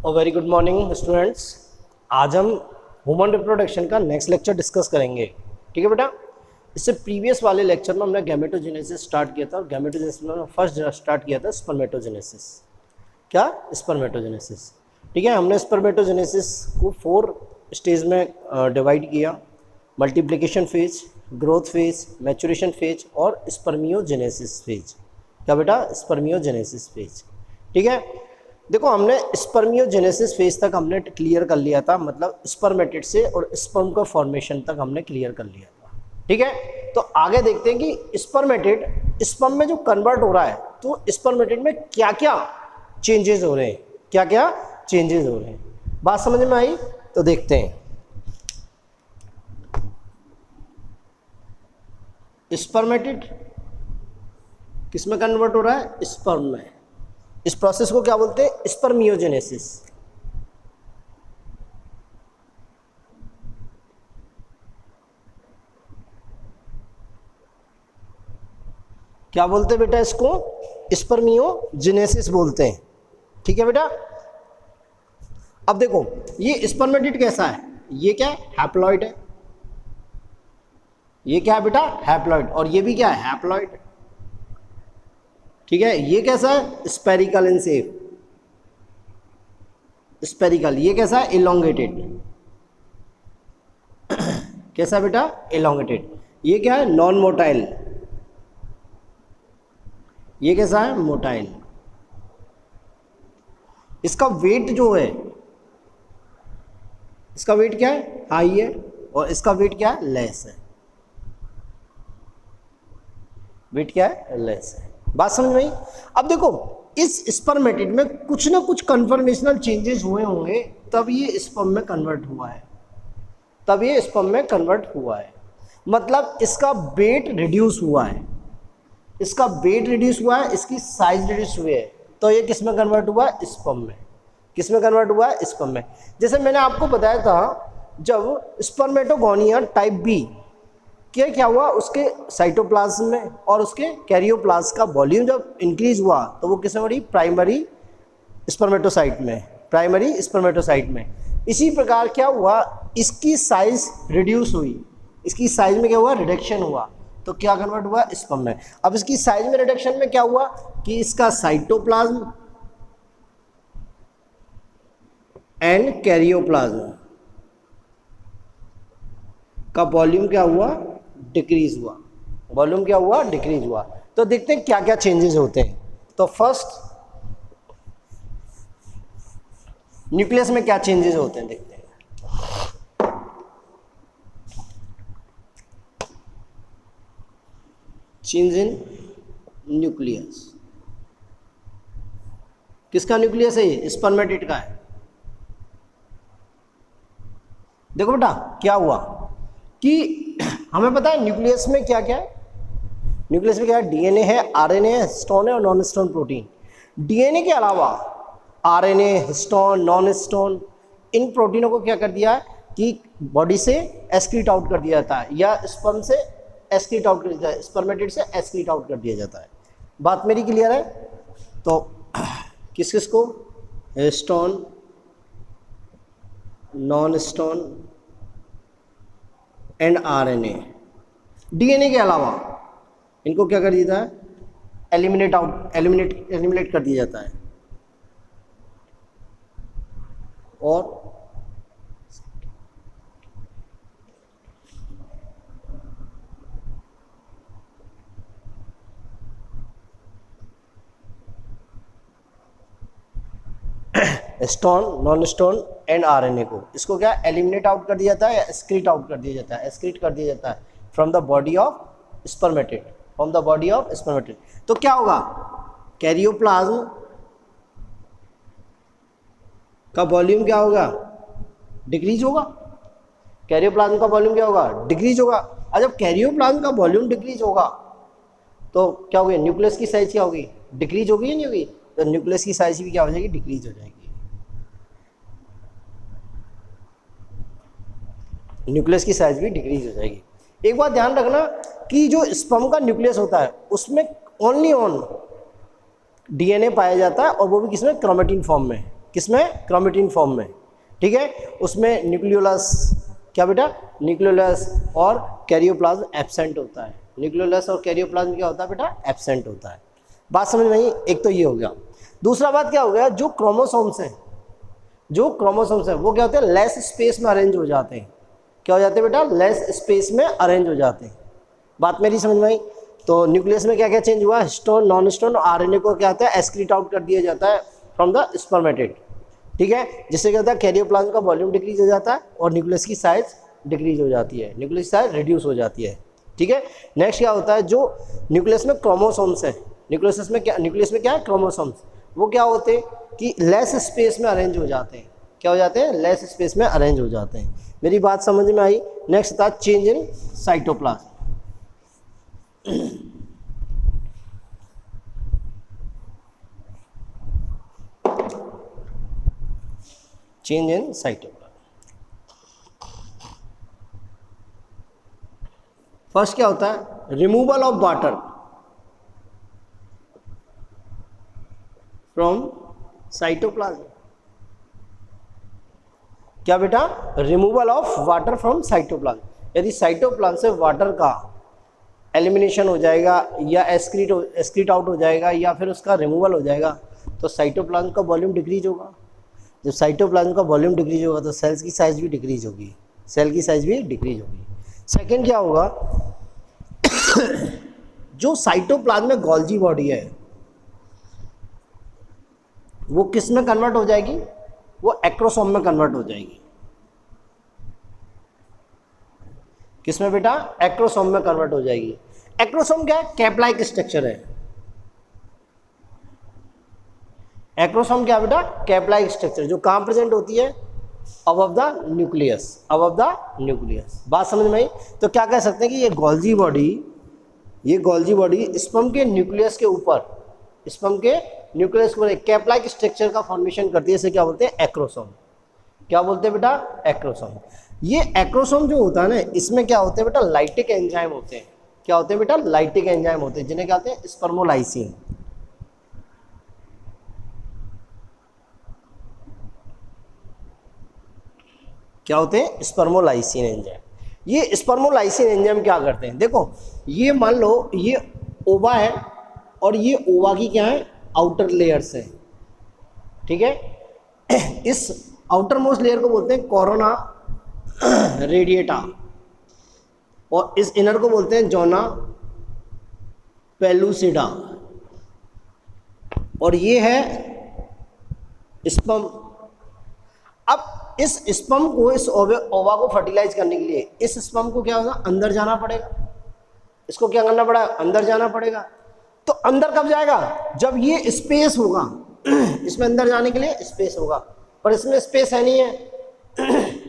और very good morning students. आज हम ह्यूमन रिप्रोडक्शन का नेक्स्ट लेक्चर डिस्कस करेंगे। ठीक है बेटा, इससे प्रीवियस वाले लेक्चर में हमने गैमेटोजेनेसिस स्टार्ट किया था और गैमेटोजेनेसिस में फर्स्ट स्टार्ट किया था स्पर्मेटोजेनेसिस। क्या? स्पर्मेटोजेनेसिस। ठीक है, हमने स्पर्मेटोजेनेसिस को 4 स्टेज में डिवाइड किया: multiplication phase, growth phase, maturation phase और स्पर्मियोजेनेसिस फेज। क्या बेटा? Spermiogenesis phase. ठीक है, देखो हमने स्पर्मियोजेनेसिस फेज तक हमने क्लियर कर लिया था, मतलब स्पर्मेटिड से और स्पर्म का फॉर्मेशन तक हमने क्लियर कर लिया था। ठीक है, तो आगे देखते हैं कि स्पर्मेटिड स्पर्म में जो कन्वर्ट हो रहा है तो स्पर्मेटिड में क्या क्या चेंजेस हो रहे हैं, क्या क्या चेंजेस हो रहे हैं। बात समझ में आई? तो देखते हैं। स्पर्मेटिड किस में कन्वर्ट हो रहा है? स्पर्म में। इस प्रोसेस को क्या बोलते हैं? स्पर्मियोजेनेसिस। क्या बोलते हैं बेटा इसको? स्पर्मियोजेनेसिस बोलते हैं। ठीक है बेटा, अब देखो ये स्पर्मेटिड कैसा है? ये क्या है? हैप्लॉइड है। ये क्या है बेटा? हैप्लॉइड। और ये भी क्या है? हैप्लॉइड। ठीक है, ये कैसा है? Spherical in shape, spherical. ये कैसा है? इलोंगेटेड। कैसा बेटा? इलोंगेटेड। ये क्या है? Non motile. ये कैसा है? मोटाइल। इसका वेट जो है, इसका वेट क्या है? हाई है। और इसका वेट क्या है? लेस है। वेट क्या है? लेस है। बात समझ में आई? अब देखो इस स्पर्मेटिड में कुछ ना कुछ कन्फर्मेशनल चेंजेस हुए होंगे, तब ये स्पर्म में कन्वर्ट हुआ है, तब ये स्पर्म में कन्वर्ट हुआ है। मतलब इसका वेट रिड्यूस हुआ है, इसका वेट रिड्यूस हुआ है, इसकी साइज रिड्यूस हुई है, तो ये किस में कन्वर्ट हुआ है? स्पर्म में। किस में कन्वर्ट हुआ है? स्पर्म में। जैसे मैंने आपको बताया था, जब स्पर्मेटोगोनिया टाइप बी क्या हुआ, उसके साइटोप्लाज्म में और उसके कैरियोप्लाज्म का वॉल्यूम जब इंक्रीज हुआ तो वो किसमें बढ़ी? प्राइमरी स्पर्मेटोसाइट में, प्राइमरी स्पर्मेटोसाइट में। इसी प्रकार क्या हुआ, इसकी साइज रिड्यूस हुई, इसकी साइज में क्या हुआ? रिडक्शन हुआ, तो क्या कन्वर्ट हुआ? स्पर्म में। अब इसकी साइज में रिडक्शन में क्या हुआ कि इसका साइटोप्लाज्म एंड कैरियोप्लाज्म का वॉल्यूम क्या हुआ? डिक्रीज हुआ। वॉल्यूम क्या हुआ? डिक्रीज हुआ। तो देखते हैं क्या क्या चेंजेस होते हैं। तो फर्स्ट न्यूक्लियस में क्या चेंजेस होते हैं देखते हैं। Change in nucleus. किसका न्यूक्लियस है? ये स्पर्मेटिड का है। देखो बेटा क्या हुआ कि हमें पता है न्यूक्लियस में क्या क्या है। न्यूक्लियस में क्या है? डीएनए है, आरएनए है, हिस्टोन है और नॉन हिस्टोन प्रोटीन। डीएनए के अलावा आरएनए, हिस्टोन, नॉन हिस्टोन, इन प्रोटीनों को क्या कर दिया है कि बॉडी से एक्सक्रीट आउट कर दिया जाता है, या स्पर्म से एक्सक्रीट आउट कर दिया जाता है, स्पर्मेटिड से एक्सक्रीट आउट कर दिया जाता है। बात मेरी क्लियर है? तो किस किस को? Histone, non histone and RNA. DNA के अलावा इनको क्या कर दिया जाता है? एलिमिनेट कर दिया जाता है। और stone, non stone and RNA को, इसको क्या एलिमिनेट आउट कर दिया जाता है या एक्सक्रीट आउट कर दिया जाता है? एक्सक्रीट कर दिया जाता है from the body of spermatid, from the body of spermatid. तो क्या होगा? कैरियोप्लाज्म का वॉल्यूम क्या होगा? डिक्रीज होगा। कैरियोप्लाज्म का वॉल्यूम क्या होगा? डिक्रीज होगा। और जब कैरियोप्लाज्म का वॉल्यूम डिक्रीज होगा तो क्या होगी? न्यूक्लियस की साइज क्या होगी? डिक्रीज होगी या नहीं होगी? तो न्यूक्लियस की साइज भी क्या हो जाएगी? डिक्रीज हो जाएगी। न्यूक्लियस की साइज भी डिक्रीज हो जाएगी। एक बात ध्यान रखना कि जो स्पर्म का न्यूक्लियस होता है उसमें ओनली ऑन डीएनए पाया जाता है, और वो भी किसमें? क्रोमेटिन फॉर्म में। किसमें, क्रोमेटिन फॉर्म में, ठीक है। उसमें न्यूक्लियोलस, क्या बेटा, न्यूक्लियोलस और कैरियोप्लाज्म एब्सेंट होता है। न्यूक्लियोलस और कैरियोप्लाज्म क्या होता है बेटा, एब्सेंट होता है। बात समझ में आई? एक तो ये हो गया। दूसरा बात क्या हो गया, जो क्रोमोसोम्स हैं, जो क्रोमोसोम्स हैं वो क्या होते हैं, लेस स्पेस में अरेंज हो जाते हैं। क्या हो जाते हैं बेटा, लेस स्पेस में अरेंज हो जाते हैं। बात मेरी समझ में आई? तो न्यूक्लियस में क्या क्या चेंज हुआ, हिस्टोन, नॉन हिस्टोन, आरएनए को क्या होता है, एक्सक्रीट आउट कर दिया जाता है फ्रॉम द स्पर्मेटेड, ठीक है। जिससे क्या होता है, कैरियोप्लाज्म का वॉल्यूम डिक्रीज हो जाता है और न्यूक्लियस की साइज डिक्रीज हो जाती है, न्यूक्लियस साइज रिड्यूस हो जाती है, ठीक है। नेक्स्ट क्या होता है, जो न्यूक्लियस में क्रोमोसोम्स है, न्यूक्लियस में क्या है, क्रोमोसोम्स, वो क्या होते हैं कि लेस स्पेस में अरेंज हो जाते हैं। क्या हो जाते हैं, लेस स्पेस में अरेंज हो जाते हैं। मेरी बात समझ में आई? नेक्स्ट था change in cytoplasm. Change in cytoplasm. First क्या होता है, removal of water from cytoplasm. क्या बेटा, removal of water from cytoplasm. यदि साइटोप्लाज्म से वाटर का एलिमिनेशन हो जाएगा या एक्सक्रीट आउट हो जाएगा या फिर उसका रिमूवल हो जाएगा तो साइटोप्लाज्म का वॉल्यूम डिक्रीज होगा। जब साइटोप्लाज्म का वॉल्यूम डिक्रीज होगा तो सेल्स की साइज भी डिक्रीज होगी, सेल की साइज भी डिक्रीज होगी। सेकेंड क्या होगा, जो साइटोप्लाज्म में गोल्जी बॉडी है वो किस में कन्वर्ट हो जाएगी, वो एक्रोसोम में कन्वर्ट हो जाएगी। किस में बेटा, एक्रोसोम में कन्वर्ट हो जाएगी। एक्रोसोम क्या है, कैप लाइक स्ट्रक्चर है। एक्रोसोम क्या बेटा, कैप लाइक स्ट्रक्चर, जो कहाँ प्रेजेंट होती है, above the nucleus, above the nucleus. बात समझ में आई? तो क्या कह सकते हैं कि ये गोल्जी बॉडी स्पर्म के न्यूक्लियस के ऊपर, स्पर्म के न्यूक्लियस के ऊपर कैप लाइक स्ट्रक्चर का फॉर्मेशन करती है। इसे क्या बोलते हैं, एक्रोसोम। क्या बोलते हैं बेटा, एक्रोसोम। ये एक्रोसोम जो होता है ना, इसमें क्या होते हैं बेटा, लाइटिक एंजाइम होते हैं। क्या होते हैं बेटा, लाइटिक एंजाइम होते हैं, जिन्हें क्या होते हैं, स्पर्मोलाइसिन। क्या होते हैं, स्पर्मोलाइसिन एंजाइम। ये स्पर्मोलाइसिन एंजाइम क्या करते हैं, देखो ये मान लो ये ओवा है और ये ओवा की क्या है, आउटर लेयर्स है, ठीक है। इस आउटर मोस्ट लेयर को बोलते हैं कोरोना रेडिएटा और इस इनर को बोलते हैं जोना पेलुसिडा और ये है स्पर्म। अब इस स्पर्म को, इस ओवा को फर्टिलाइज करने के लिए इस स्पर्म को क्या होगा, अंदर जाना पड़ेगा। इसको क्या करना पड़ा, अंदर जाना पड़ेगा। तो अंदर कब जाएगा, जब ये स्पेस होगा, इसमें अंदर जाने के लिए स्पेस होगा, पर इसमें स्पेस है नहीं है।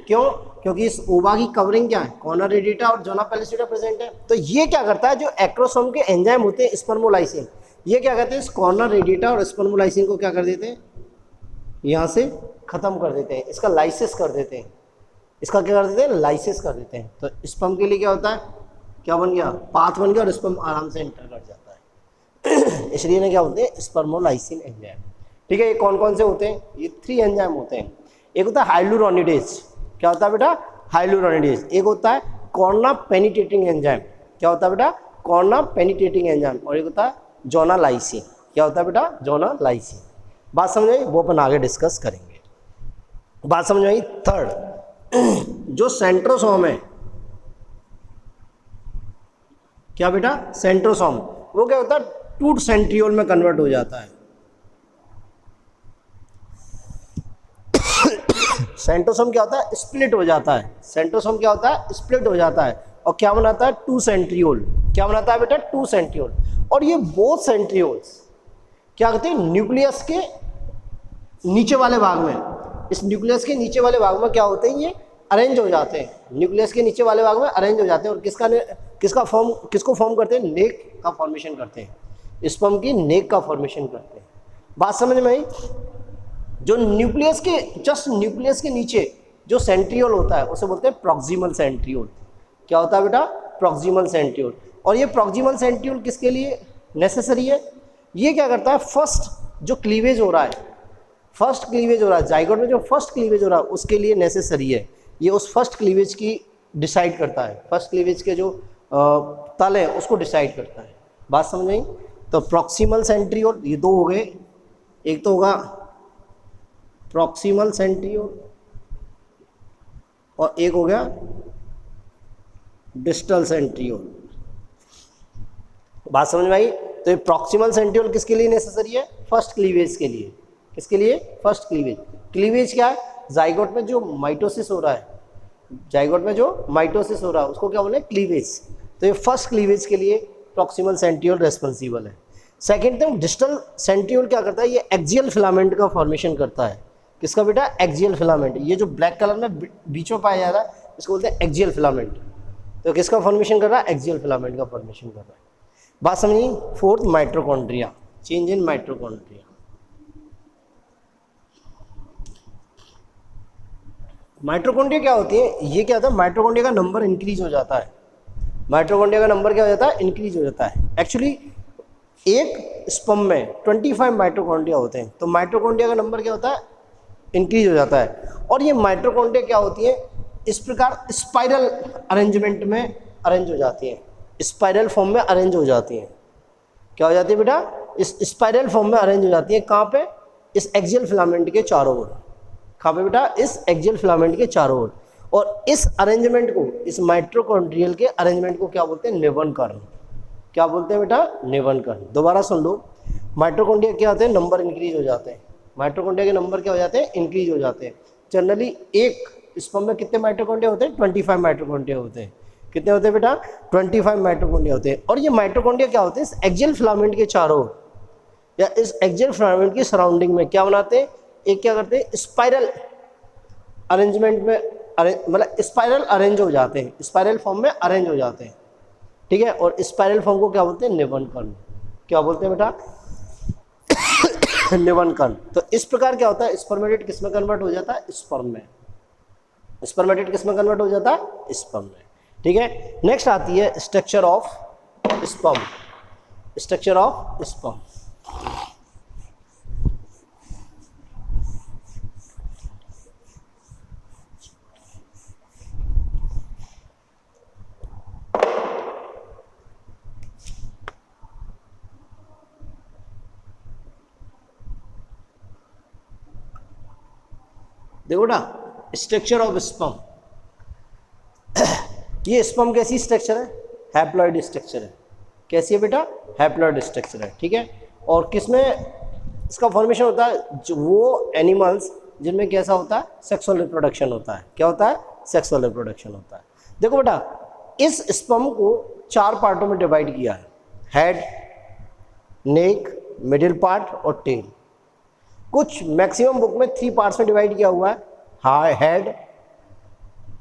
क्यों, क्योंकि इस ओवा की कवरिंग क्या है, कोरोना रेडिएटा और जोना पेलुसिडा प्रेजेंट है। तो ये क्या करता है, जो एक्रोसोम के एंजाइम होते हैं स्पर्मोलाइसिन, ये क्या करते हैं, इस कोरोना रेडिएटा और स्पर्मोलाइसिन को क्या कर देते हैं, यहाँ से ख़त्म कर देते हैं, इसका लाइसिस कर देते हैं। इसका क्या कर देते हैं, लाइसिस कर देते हैं। तो स्पर्म के लिए क्या होता है, क्या बन गया, पाथ बन गया और स्पर्म आराम से एंटर कर जाता है। इसलिए ना क्या होते हैं, स्पर्मोलाइसिन एंजाइम, ठीक है। ये कौन कौन से होते हैं, ये 3 एंजाइम होते हैं। एक होता है हाइलुरोनिडेज, क्या होता है बेटा, हाइलुरोनिडेज। एक होता है कोरोना पेनिट्रेटिंग एंजाइम, क्या होता है बेटा, कोरोना पेनिट्रेटिंग एंजाइम। और एक होता है जोनालाइसिन, क्या होता है बेटा, जोनालाइसिन। बात समझ आई, वो अपन आगे डिस्कस करेंगे। बात समझ आई। थर्ड, जो सेंट्रोसोम है, क्या बेटा, सेंट्रोसोम, वो क्या होता है, टूट सेंट्रियोल में कन्वर्ट हो जाता है। सेंट्रोसोम क्या होता है, स्प्लिट हो जाता है। सेंट्रोसोम क्या होता है, स्प्लिट हो जाता है और क्या बनाता है, 2 सेंट्रियोल। क्या बनाता है बेटा, 2 सेंट्रियोल। और ये बोथ सेंट्रियोल्स क्या करते हैं, न्यूक्लियस के नीचे वाले भाग में, इस न्यूक्लियस के नीचे वाले भाग में क्या होते हैं, ये अरेंज हो जाते हैं। न्यूक्लियस के नीचे वाले भाग में अरेंज हो जाते हैं और किसको फॉर्म करते हैं, नेक का फॉर्मेशन करते हैं, स्पर्म की नेक का फॉर्मेशन करते हैं। बात समझ में आई। जो न्यूक्लियस के जस्ट न्यूक्लियस के नीचे जो सेंट्रियोल होता है उसे बोलते हैं प्रॉक्सिमल सेंट्रियोल। क्या होता है बेटा, प्रॉक्सिमल सेंट्रियोल। और ये प्रॉक्सिमल सेंट्रियोल किसके लिए नेसेसरी है, ये क्या करता है, फर्स्ट जो क्लीवेज हो रहा है, फर्स्ट क्लीवेज हो रहा है जाइगोट में, जो फर्स्ट क्लीवेज हो रहा है उसके लिए नेसेसरी है, ये उस फर्स्ट क्लीवेज की डिसाइड करता है, फर्स्ट क्लीवेज के जो तल है उसको डिसाइड करता है। बात समझ आई? तो प्रॉक्सिमल सेंट्रियोल ये दो हो गए, एक तो होगा प्रॉक्सिमल सेंट्रियोल और एक हो गया डिस्टल सेंट्रियोल। बात समझ में आई? तो ये प्रॉक्सिमल सेंट्रियोल किसके लिए नेसेसरी है? फर्स्ट क्लीवेज के लिए। किसके लिए? First cleavage. क्लीवेज क्या है? जाइगोट में जो माइटोसिस हो रहा है, जाइगोट में जो माइटोसिस हो रहा है उसको क्या बोले? क्लीवेज। तो ये फर्स्ट क्लीवेज के लिए प्रॉक्सिमल सेंट्रियोल रेस्पॉन्सिबल है। सेकेंड थिंग, डिस्टल सेंट्रियोल क्या करता है? ये एक्सियल फिलामेंट का फॉर्मेशन करता है। किसका बेटा? Axial filament. ये जो ब्लैक कलर में बीच में पाया जा रहा है इसको बोलते हैं एक्सियल फिलामेंट। तो किसका फॉर्मेशन कर रहा है? एक्सियल फिलामेंट का फॉर्मेशन कर रहा है। बात समझिए? Fourth, mitochondria, change in mitochondria. Mitochondria क्या होती है? ये क्या होता है? माइटोकॉन्ड्रिया का नंबर इंक्रीज हो जाता है। माइटोकॉन्ड्रिया का नंबर क्या हो जाता है? इंक्रीज हो जाता है। एक्चुअली एक स्पर्म में 25 माइटोकॉन्ड्रिया होते हैं, तो माइटोकॉन्ड्रिया का नंबर क्या होता है? इंक्रीज हो जाता है। और ये माइटोकॉन्ड्रिया क्या होती है? इस प्रकार स्पाइरल अरेंजमेंट में अरेंज हो जाती हैं, स्पाइरल फॉर्म में अरेंज हो जाती हैं। क्या हो जाती है बेटा? इस स्पाइरल फॉर्म में अरेंज हो जाती है। कहाँ पे? इस एक्सियल फिलामेंट के चारों ओर। कहाँ पे बेटा? इस एक्सियल फिलामेंट के चारों ओर। और इस अरेंजमेंट को, इस माइटोकॉन्ड्रियल के अरेंजमेंट को क्या बोलते हैं? नेवन कर्ण। क्या बोलते हैं बेटा? नेवन कर्ण। दोबारा सुन लो, माइटोकॉन्ड्रिया क्या होते हैं? नंबर इंक्रीज हो जाते हैं। माइटोकॉन्ड्रिया के नंबर क्या हो जाते हैं? इंक्रीज हो जाते हैं। जनरली एक स्पर्म में कितने माइटोकॉन्ड्रिया होते हैं? 25 माइटोकॉन्ड्रिया होते हैं। कितने होते हैं बेटा? 25 माइटोकॉन्ड्रिया होते हैं। और ये माइटोकॉन्ड्रिया क्या होते हैं? इस एक्सियल फिलामेंट के चारों ओर या इस एक्सियल फिलामेंट की सराउंडिंग में क्या बनाते हैं? एक क्या करते हैं? स्पाइरल अरेंजमेंट में मतलब स्पाइरल अरेंज हो जाते हैं, स्पाइरल फॉर्म में अरेंज हो जाते हैं। ठीक है। और स्पाइरल फॉर्म को क्या बोलते हैं? नेवन कर्ण। क्या बोलते हैं बेटा? नेवन कर्ण। तो इस प्रकार क्या होता है? स्पर्मेटेड किस में कन्वर्ट हो जाता है? स्पर्म में। स्पर्मेटेड किस में कन्वर्ट हो जाता है? स्पर्म में। ठीक है। नेक्स्ट आती है structure of sperm. Structure of sperm. देखो ना, स्ट्रक्चर ऑफ स्पर्म। ये स्पर्म कैसी स्ट्रक्चर है? हैप्लॉइड स्ट्रक्चर है। कैसी है बेटा? हैप्लॉइड स्ट्रक्चर है। ठीक है। और किसमें इसका फॉर्मेशन होता है? जो वो एनिमल्स जिनमें कैसा होता है? सेक्सुअल रिप्रोडक्शन होता है। क्या होता है? सेक्सुअल रिप्रोडक्शन होता है। देखो बेटा, इस स्पर्म को 4 पार्टों में डिवाइड किया है। हेड, नेक, मिडिल पार्ट और टेल। कुछ मैक्सिमम बुक में 3 पार्ट्स में डिवाइड किया हुआ है, head,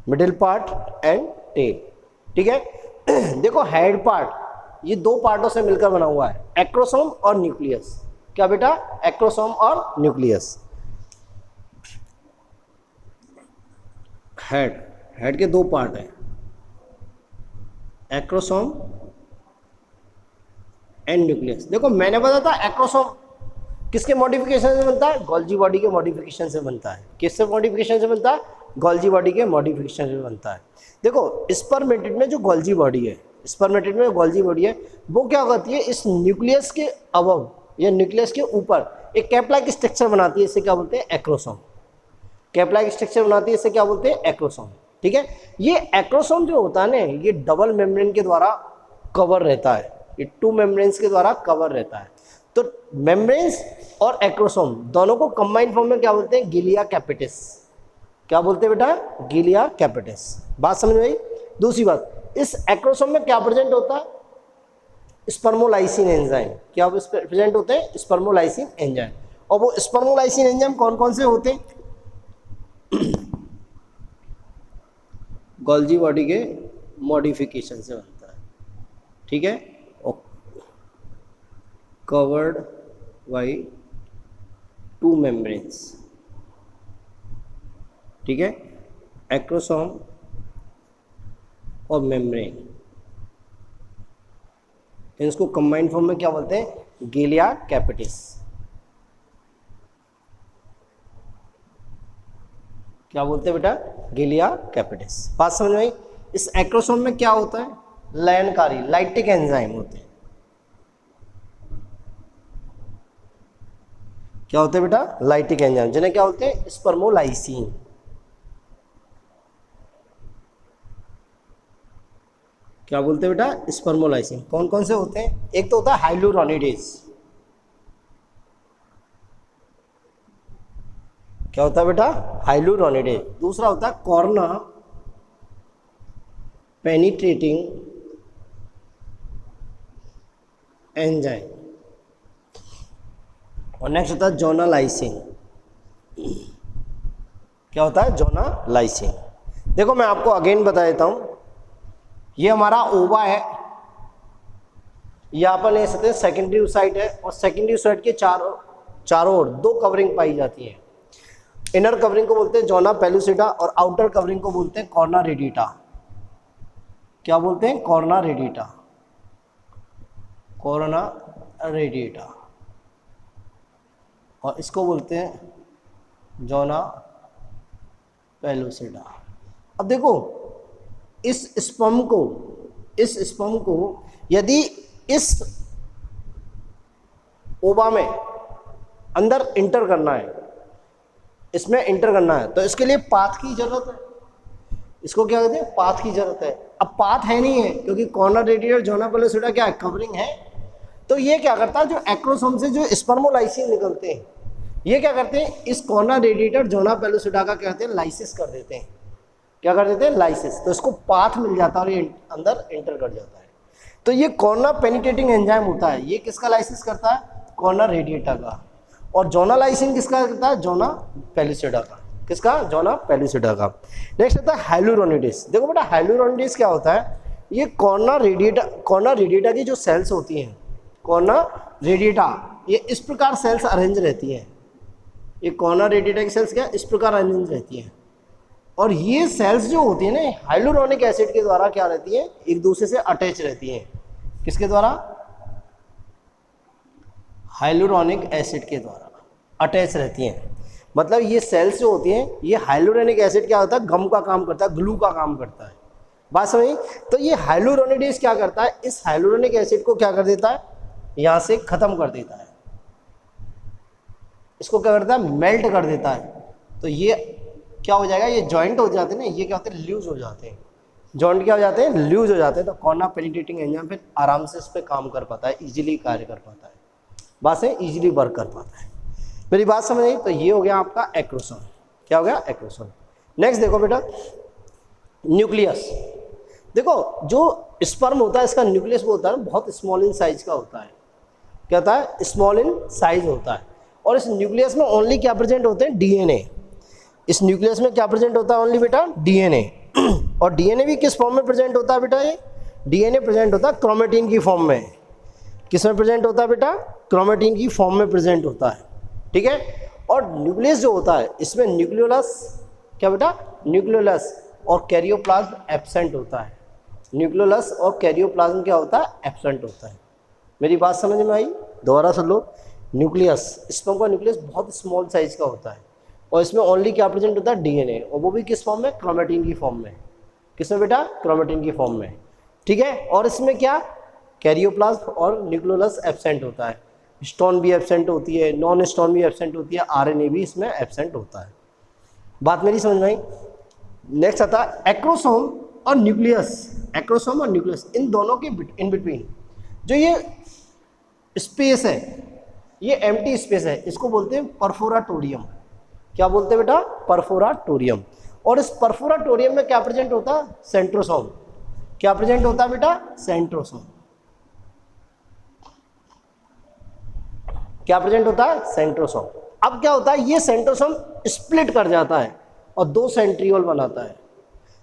middle part and tail. ठीक है। देखो, हेड पार्ट ये 2 पार्टों से मिलकर बना हुआ है, एक्रोसोम और न्यूक्लियस। क्या बेटा? एक्रोसोम और न्यूक्लियस। हेड के 2 पार्ट हैं, एक्रोसोम एंड न्यूक्लियस। देखो, मैंने बताया था एक्रोसोम किसके मॉडिफिकेशन से बनता है? गोल्जी बॉडी के मॉडिफिकेशन से बनता है। किससे मॉडिफिकेशन से बनता है? गोल्जी बॉडी के मॉडिफिकेशन से बनता है। देखो, स्पर्मेटिड में जो गोल्जी बॉडी है, स्पर्मेटिड में गोल्जी बॉडी है, वो क्या करती है? इस न्यूक्लियस के अबव या न्यूक्लियस के ऊपर एक कैप लाइक स्ट्रक्चर बनाती है। इसे क्या बोलते हैं? एक्रोसोम। कैप लाइक स्ट्रक्चर बनाती है, इसे क्या बोलते हैं? एक्रोसोम। ठीक है। ये एक्रोसोम जो होता है ना, ये डबल मेम्ब्रेन के द्वारा कवर रहता है। ये 2 मेम्ब्रेन्स के द्वारा कवर रहता है। तो मेम्ब्रेन्स और एक्रोसोम दोनों को कंबाइंड फॉर्म में क्या बोलते हैं? गिलिया कैपिटिस। क्या बोलते हैं बेटा? गिलिया कैपिटिस। बात समझ में आई? दूसरी बात, इस एक्रोसोम में क्या प्रेजेंट होता है? स्पर्मोलाइसिन एंजाइम। क्या प्रेजेंट होते हैं? स्पर्मोलाइसिन एंजाइम। और वो स्पर्मोलाइसिन एंजाइम कौन कौन से होते हैं? गोल्जी बॉडी के मॉडिफिकेशन से बनता है। ठीक है। Covered by 2 membranes. ठीक है। एक्रोसोम और मेम्ब्रेन, इसको कंबाइंड फॉर्म में क्या बोलते हैं? गिलिया कैपिटिस। क्या बोलते हैं बेटा, गिलिया कैपिटिस। बात समझ में आई। इस एक्रोसोम में क्या होता है, लयनकारी लाइटिक एंजाइम होते हैं। क्या होते हैं बेटा, लाइटिक एंजाइम, जिन्हें क्या बोलते हैं, स्पर्मोलाइसिन। क्या बोलते हैं बेटा, स्पर्मोलाइसिन। कौन कौन से होते हैं, एक तो होता है हाइलुरोनिडेज। क्या होता है बेटा, हाइलुरोनिडेज। दूसरा होता है कॉर्ना पेनिट्रेटिंग एंजाइम, और नेक्स्ट होता है जोनालाइसिन। क्या होता है, जोनालाइसिन। देखो मैं आपको अगेन बता देता हूं, ये हमारा ओवा है, यहाँ पर ले सकते हैं सेकेंडरी ओसाइट है, और सेकेंडरी ओसाइट के चारों ओर दो कवरिंग पाई जाती है। इनर कवरिंग को बोलते हैं जोना पेलुसिडा, और आउटर कवरिंग को बोलते हैं कॉर्ना रेडिटा। क्या बोलते हैं, कॉर्ना रेडिटा, कॉर्ना रेडिटा, और इसको बोलते हैं जोना पेलुसिडा। अब देखो इस स्पर्म को यदि इस ओवा में अंदर इंटर करना है, इसमें इंटर करना है, तो इसके लिए पाथ की जरूरत है। इसको क्या कहते हैं, पाथ की जरूरत है। अब पाथ है नहीं है, क्योंकि कॉर्ना रेडिएटर जोना पेलुसिडा क्या है, कवरिंग है। तो ये क्या करता है, जो एक्रोसोम से जो स्पर्मोलाइसिन निकलते हैं, ये क्या करते हैं, इस कॉर्ना रेडिएटर जोना पेलुसिडा का क्या कहते हैं, लाइसिस कर देते हैं। क्या कर देते हैं, लाइसिस। तो इसको पाथ मिल जाता है और ये अंदर इंटर कर जाता है। तो ये कॉर्ना पेनिट्रेटिंग एंजाइम होता है, ये किसका लाइसिस करता है, कॉर्ना रेडिएटा का। और जोनालाइसिन किसका करता है, जोना पेलुसिडा का। किसका, जोना पेलुसिडा का। नेक्स्ट आता है हाइलुरोनिडेज। देखो बेटा हाइलुरोनिडेज क्या होता है, ये कॉर्ना रेडिएटा की जो सेल्स होती हैं, कॉर्ना रेडिएटा, ये इस प्रकार सेल्स अरेंज रहती हैं। ये कॉर्ना रेडिएटा की सेल्स क्या इस प्रकार अरेंज रहती हैं, और ये सेल्स जो होती है ना, हाइलुरोनिक एसिड के द्वारा क्या रहती है, एक दूसरे से अटैच रहती हैं। किसके द्वारा, हाइलुरोनिक एसिड के द्वारा अटैच रहती हैं। मतलब ये सेल्स जो होती हैं, ये हाइलुरोनिक एसिड क्या होता है, गम का काम करता है, ग्लू का काम करता है। बात समझी। तो ये हाइलुरोनिडेज क्या करता है, इस हाइलुरोनिक एसिड को क्या कर देता है, यहाँ से खत्म कर देता है। इसको क्या करता है, मेल्ट कर देता है। तो ये क्या हो जाएगा, ये जॉइंट हो जाते हैं ना, ये क्या होते हैं, लूज हो जाते हैं। जॉइंट क्या हो जाते हैं, लूज हो जाते हैं। तो कॉर्ना पेनिट्रेटिंग एंजाइम फिर आराम से इस पर काम कर पाता है, इजीली कार्य कर पाता है, बात से इजीली वर्क कर पाता है। मेरी बात समझ आई। तो ये हो गया आपका एक्रोसोम। क्या हो गया, एक्रोसोम। नेक्स्ट देखो बेटा, न्यूक्लियस। देखो जो स्पर्म होता है, इसका न्यूक्लियस वो होता है बहुत स्मॉल इन साइज का होता है। क्या होता है, स्मॉल इन साइज होता है। और इस न्यूक्लियस में ओनली क्या प्रेजेंट होते हैं, डीएनए। इस न्यूक्लियस में क्या प्रेजेंट होता है, ओनली बेटा डीएनए। और डीएनए भी किस फॉर्म में प्रेजेंट होता है बेटा, ये डीएनए प्रेजेंट होता है क्रोमेटिन की फॉर्म में। किस में प्रेजेंट होता है बेटा, क्रोमेटिन की फॉर्म में प्रेजेंट होता है। ठीक है। और न्यूक्लियस जो होता है, इसमें न्यूक्लियोलस, क्या बेटा, न्यूक्लियोलस और कैरियोप्लाज्म एब्सेंट होता है। न्यूक्लियोलस और कैरियोप्लाज्म क्या होता है, एब्सेंट होता है। मेरी बात समझ में आई, दोबारा सुन लो। न्यूक्लियस, स्पर्म का न्यूक्लियस बहुत स्मॉल साइज का होता है, और इसमें ओनली क्या प्रेजेंट होता है, डीएनए, और वो भी किस फॉर्म में, क्रोमेटिन की फॉर्म में। किसमें बेटा, क्रोमेटिन की फॉर्म में। ठीक है। और इसमें क्या, कैरियोप्लाज्म और न्यूक्लियोलस एब्सेंट होता है। स्टोन भी एब्सेंट होती है, नॉन स्टोन भी एब्सेंट होती है, आरएनए भी इसमें एब्सेंट होता है। बात मेरी समझ में आई। नेक्स्ट आता है एक्रोसोम और न्यूक्लियस। एक्रोसोम और न्यूक्लियस, इन दोनों के इन बिटवीन जो ये स्पेस है, ये एम्प्टी स्पेस है, इसको बोलते हैं परफोराटोरियम। क्या बोलते हैं बेटा, परफोराटोरियम। और इस परफोराटोरियम में क्या प्रेजेंट होता है, सेंट्रोसोम। क्या प्रेजेंट होता है बेटा, सेंट्रोसोम। क्या प्रेजेंट होता है, सेंट्रोसोम। अब क्या होता है, ये सेंट्रोसोम स्प्लिट कर जाता है और दो सेंट्रियोल बनाता है।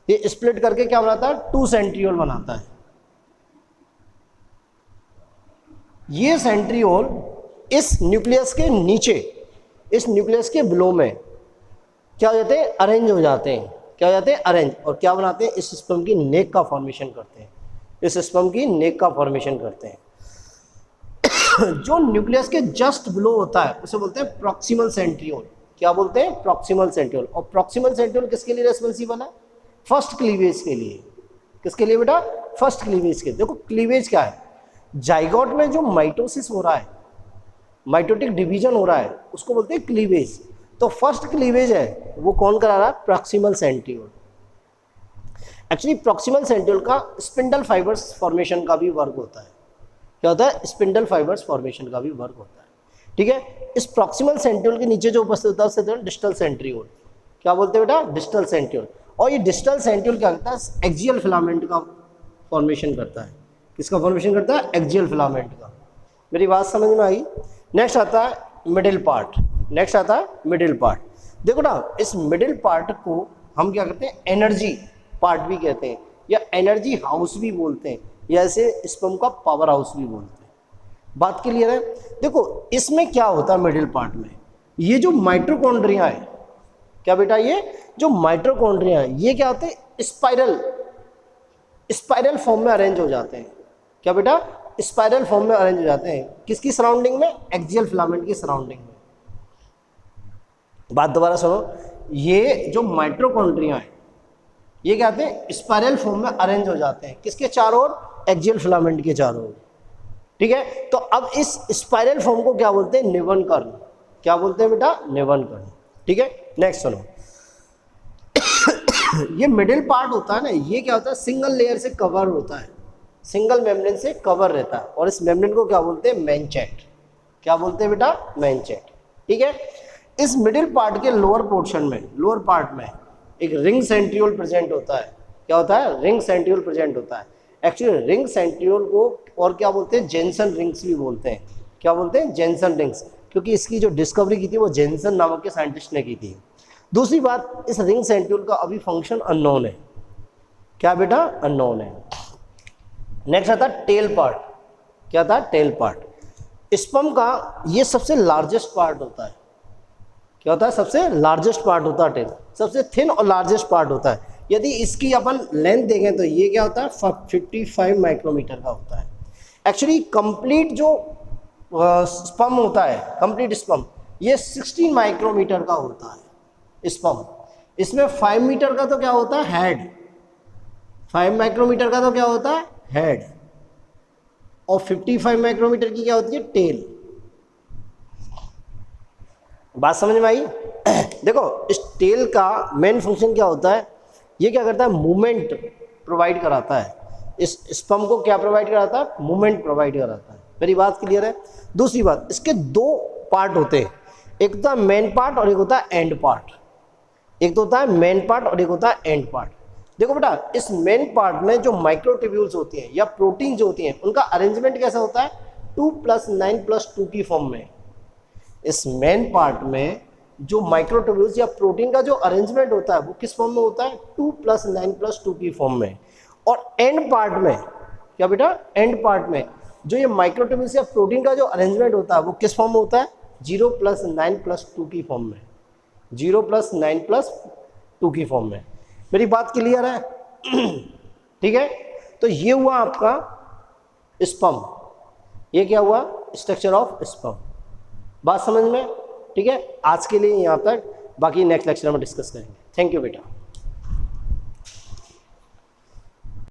ये स्प्लिट करके क्या बनाता है, टू सेंट्रियोल बनाता है। ये सेंट्रियोल इस न्यूक्लियस के नीचे, इस न्यूक्लियस के बिलो में क्या हो जाते हैं, अरेंज हो जाते हैं। क्या हो जाते हैं, अरेंज। और क्या बनाते हैं, इस स्पर्म की नेक का फॉर्मेशन करते हैं। इस स्पर्म की नेक का फॉर्मेशन करते हैं। जो न्यूक्लियस के जस्ट बिलो होता है उसे बोलते हैं प्रॉक्सिमल सेंट्रियोल। क्या बोलते हैं, प्रॉक्सिमल सेंट्रियोल। और प्रॉक्सिमल सेंट्रियोल किसके लिए रेस्पॉन्सिबल है, फर्स्ट क्लीवेज के लिए। किसके लिए बेटा, फर्स्ट क्लीवेज के। देखो क्लीवेज क्या है, जाइगोट में जो माइटोसिस हो रहा है, माइटोटिक डिवीजन हो रहा है, उसको बोलते हैं क्लीवेज। तो फर्स्ट क्लीवेज है वो कौन करा रहा है, proximal centriole. Actually proximal centriole का स्पिंडल फाइबर्स फॉर्मेशन का भी वर्क होता है। क्या होता है, स्पिंडल फाइबर्स फॉर्मेशन का भी वर्क होता है। ठीक है, इस प्रॉक्सिमल सेंट्रियोल के नीचे जो उपस्थित होता है उसे डिस्टल सेंट्रियोल। क्या बोलते हैं बेटा, डिस्टल सेंट्रियोल। और ये डिस्टल सेंट्रियोल क्या करता है, एक्सियल फिलामेंट का फॉर्मेशन करता है। किसका फॉर्मेशन करता है, एक्सियल फिलामेंट का। मेरी बात समझ में आई। नेक्स्ट आता है मिडिल पार्ट। नेक्स्ट आता है मिडिल पार्ट। देखो ना, इस मिडिल पार्ट को हम क्या करते हैं, एनर्जी पार्ट भी कहते हैं, या एनर्जी हाउस भी बोलते हैं, या ऐसे स्पर्म का पावर हाउस भी बोलते हैं। बात क्लियर है। देखो इसमें क्या होता है मिडिल पार्ट में, ये जो माइटोकॉन्ड्रिया है, क्या बेटा, ये जो माइटोकॉन्ड्रिया है ये क्या होते हैं, स्पाइरल फॉर्म में अरेंज हो जाते हैं। क्या बेटा, स्पाइरल फॉर्म में अरेंज हो जाते हैं। किसकी सराउंडिंग में, एक्सियल फिलामेंट की सराउंडिंग में। बात दोबारा सुनो, ये जो माइटोकॉन्ड्रिया है ये क्या होते हैं, स्पाइरल फॉर्म में अरेंज हो जाते हैं। किसके चारों ओर, एक्सियल फिलामेंट के चारों ओर। ठीक है, तो अब इस स्पाइरल फॉर्म को क्या बोलते हैं, निवन कर्ण। क्या बोलते हैं बेटा, निवन कर्ण। ठीक है, नेक्स्ट सुनो ये मिडिल पार्ट होता है ना, ये क्या होता है, सिंगल लेयर से कवर होता है, सिंगल मेम्ब्रेन से कवर रहता है। और इस मेम्ब्रेन को क्या बोलते हैं, मैनचेट। क्या बोलते हैं बेटा, मैनचेट। ठीक है, इस मिडिल पार्ट के लोअर पोर्शन में, लोअर पार्ट में एक रिंग सेंट्रियोल प्रेजेंट होता है। क्या होता है, रिंग सेंट्रियोल प्रेजेंट होता है। एक्चुअली रिंग सेंट्रियोल को और क्या बोलते हैं, जेनसन रिंग्स भी बोलते हैं। क्या बोलते हैं, जेनसन रिंग्स, क्योंकि इसकी जो डिस्कवरी की थी वो जेनसन नामक के साइंटिस्ट ने की थी। दूसरी बात, इस रिंग सेंट्रियोल का अभी फंक्शन अननोन है। क्या बेटा, अननोन है। नेक्स्ट आता है टेल पार्ट। क्या था, टेल पार्ट। स्पर्म का ये सबसे लार्जेस्ट पार्ट होता है। क्या होता है, सबसे लार्जेस्ट पार्ट होता है टेल, सबसे थिन और लार्जेस्ट पार्ट होता है। यदि इसकी अपन लेंथ देखें तो ये क्या होता है, 55 माइक्रोमीटर का होता है। एक्चुअली कंप्लीट जो स्पर्म होता है, कंप्लीट स्पर्म, ये 16 माइक्रोमीटर का होता है स्पर्म। इसमें 5 मीटर का तो क्या होता है, हेड। 5 माइक्रोमीटर का तो क्या होता है, हेड। और 55 माइक्रोमीटर की क्या होती है, टेल। बात समझ में आई। देखो इस टेल का मेन फंक्शन क्या होता है, ये क्या करता है, मूवमेंट प्रोवाइड कराता है। इस स्पर्म को क्या प्रोवाइड कराता है, मूवमेंट प्रोवाइड कराता है। मेरी बात क्लियर है। दूसरी बात, इसके दो पार्ट होते हैं, एक होता है मेन पार्ट और एक होता है एंड पार्ट। एक तो होता है मेन पार्ट और एक होता है एंड पार्ट। देखो बेटा, इस मेन पार्ट में जो माइक्रोट्यूब्यूल्स होती हैं या प्रोटीन जो होती हैं, उनका अरेंजमेंट कैसा होता है, 2+9+2 की फॉर्म में। इस मेन पार्ट में जो माइक्रोट्यूब्यूल्स या प्रोटीन का जो अरेंजमेंट होता है वो किस फॉर्म में होता है, 2+9+2 की फॉर्म में। और एंड पार्ट में, क्या बेटा, एंड पार्ट में जो ये माइक्रोट्यूब्यूल्स या प्रोटीन का जो अरेंजमेंट होता है वो किस फॉर्म में होता है, 0+9+2 की फॉर्म में। 0+9+2 की फॉर्म में। मेरी बात क्लियर है। ठीक है, तो ये हुआ आपका स्पर्म। ये क्या हुआ, स्ट्रक्चर ऑफ स्पर्म। बात समझ में। ठीक है, आज के लिए यहाँ तक, बाकी नेक्स्ट लेक्चर में डिस्कस करेंगे। थैंक यू बेटा।